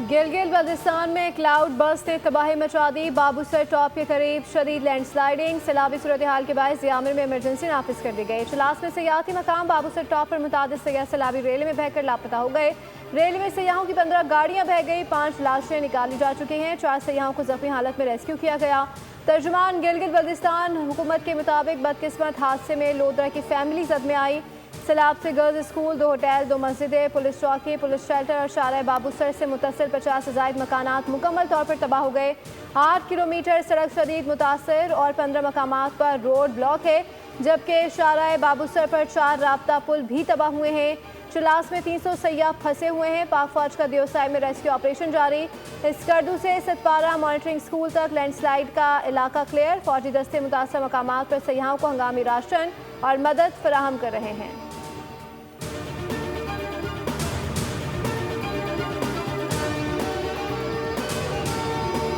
गिलगित बल्तिस्तान में cloud burst ने तबाही मचा दी। बाबूसर टॉप के करीब शदीद लैंडस्लाइडिंग, सैलाबी सूरत हाल के बायस यामिर में इमरजेंसी नाफिज कर दी गई। चलास में सयाहती मकाम बाबूसर टॉप पर मुतादिद सयाह सैलाबी रेल में बहकर लापता हो गए। रेल में सयाहों की 15 गाड़ियां बह गई, 5 लाशें निकाली जा चुकी हैं, 4 सयाहों को जख्मी हालत में रेस्क्यू किया गया। तर्जुमान गिलगित बल्तिस्तान हुकूमत के मुताबिक बदकिस्मत हादसे में लोदरा की फैमिली जद में आई। सैलाब से गर्ल्स स्कूल, 2 होटल, 2 मस्जिदें, पुलिस चौकी, पुलिस शेल्टर और शारा बाबूसर से मुतसिल 50 से ज़ायद मकानात मुकम्मल तौर पर तबाह हो गए। 8 किलोमीटर सड़क शदीद मुतासर और 15 मकामात पर रोड ब्लॉक है, जबकि शारा बाबूसर पर 4 राब्ता पुल भी तबाह हुए हैं। चलास में 300 सयाह फंसे हुए हैं। पाक फौज का दियोसाई में रेस्क्यू ऑपरेशन जारी। इसकर्दू से सतपारा मॉनिटरिंग स्कूल तक लैंडस्लाइड का इलाका क्लियर। फौजी दस्ते मुतासर मकामात पर सयाहों को हंगामी राशन और मदद फराहम कर रहे हैं।